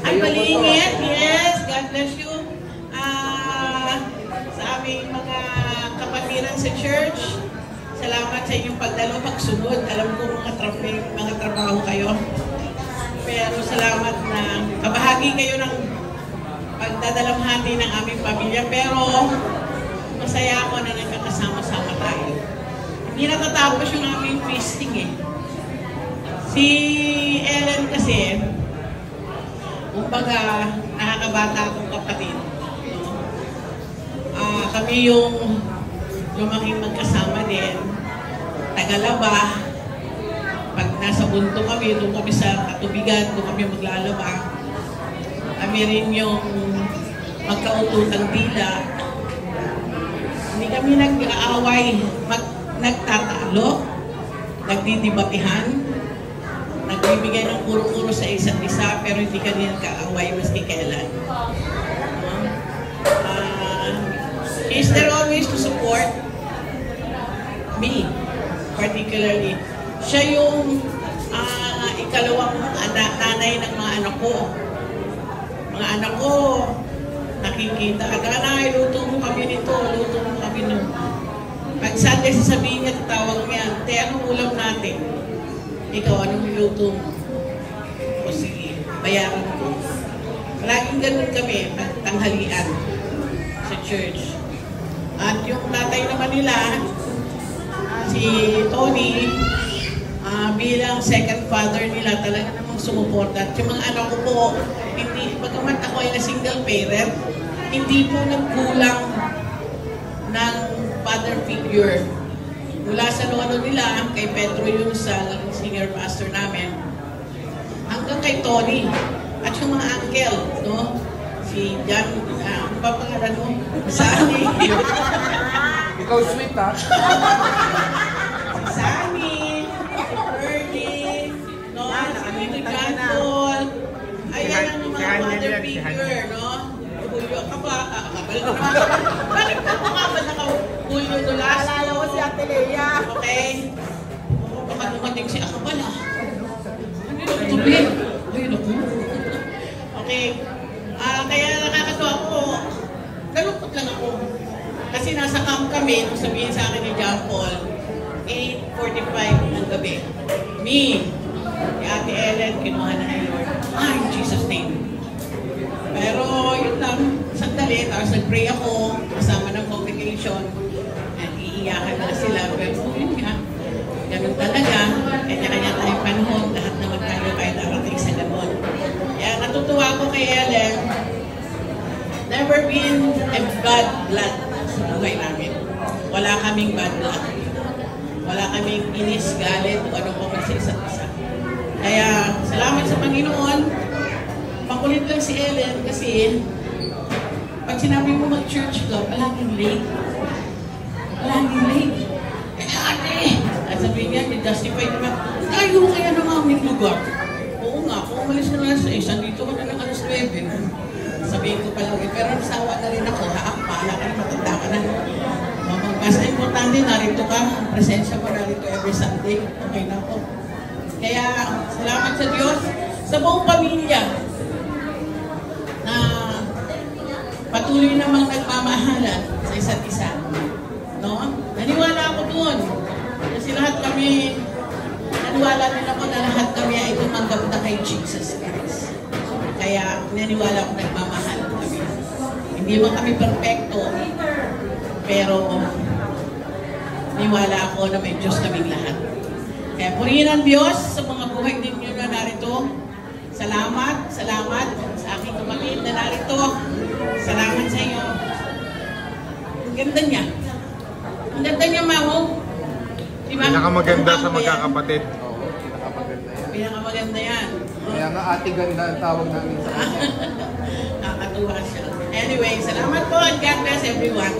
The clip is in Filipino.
Ay, Balingit, yes, God bless you. Sa aming mga kapatiran sa church, salamat sa inyong pagdalo, pagsunod. Alam ko mga trabaho kayo. Pero salamat na kabahagi kayo ng pagdadalamhati ng aming pamilya. Pero masaya ako na nagkakasama-sama tayo. Hindi natatapos yung aming feasting eh. Si Ellen kasi, kumbaga, nakakabata akong kapatid. Kami yung lumaking magkasama din. Tagalaba. Pag nasa bunto kami, doon kami sa katubigan, doon kami maglalaba. Kami rin yung magkaututang dila. Hindi kami nag-aaway, nagtatalo, nagdidibatihan, nagbibigay ng puro-puro sa isa't isa, pero hindi kami nagkaaway maski kailan. Is there always to support me, particularly. Siya yung ikalawang nanay ng mga anak ko. Mga anak ko, nakikita. Nanay, luto mo kami nito, luto mo kami nito. Pag Sunday sasabihin niya, tatawag niya, te, anong ulam natin? Ikaw, anong luto mo? O sige, bayaran ko. Palaging ganun kami, tanghalian sa church. At yung tatay naman nila, si Tony, bilang second father nila, talaga namang sumuporta. At yung mga anak ko po, hindi, pagkamat ako ay na single parent, hindi po nagkulang ng father figure. Mula sa ano nila, kay Pedro yung sa senior pastor namin, hanggang kay Tony, at yung mga uncle, no? Si John, ano ba pangalan mo? Sani. Ikaw sweet, ha? Sani, Ernie, no? Si John Paul. Ayan ang mga father figure, no? Julio ka ba? Kapal ka naman. Bakit ka mo kapal na Julio Dulas? Alala ko si Ate Lea. Okay. Baka dumating si Akabal, ha? Ano yung tuloy? Ayun ako. Okay. Kaya nakakatawa ko, nalungkot lang ako. Kasi nasa camp kami, kung sabihin sa akin ni John Paul, 8:45 ng gabi. Me, si Ate Ellen, kinuha na ni Lord. In Jesus' name. Pero yun lang, sandali, tapos nag-pray ako, kasama ng congregation, at iiyakan na sila. Pero yun nga, ganun talaga, kanya-kanya tayong panahon, lahat naman tayo ay darating sa ganun. Kaya natutuwa ko kay Ellen, never been a bad blood sa buhay namin. Wala kaming bad blood. Wala kaming inis, galit, o ano pa sa isa't isa. Kaya, salamat sa Panginoon. Makulit lang si Ellen kasi pag sinabi mo mag-church ka, palaging late. Palaging late. Ate! At sabihin niya, justify naman, tayo kaya ng aming lugar. Oo nga, kung umalis na lang sa isa, dito ka na ng alas 9. Sabihin ko palagi, pero nasawa na rin ako, paala ka na, matanda ka na. Basta importante, narito ka, ang presensya mo narito every Sunday. Okay na po. Kaya, salamat sa Diyos, sa buong pamilya, na patuloy namang nagmamahalan sa isa't isa. No? Naniwala ako doon. Kasi lahat kami, naniwala nila ko na lahat kami ay tumanggap na kay Jesus Christ. Kaya naniwala ako nagmamahal kami. Hindi man kami perfecto, pero naniwala ako na may Diyos kaming lahat. Kaya purihin ang Diyos sa mga buhay ninyo na narito. Salamat, salamat sa aking kapatid na narito. Salamat sa iyo. Ang ganda niya. Ang ganda niya, Mamo. Diba? Pinakamaganda sa magkakapatid. Oo, pinakamaganda yan. Pinakamaganda yan. Kaya nga ate ganda ang tawag namin sa kanya. Nakakatuwa siya. Anyway, salamat po and God bless everyone.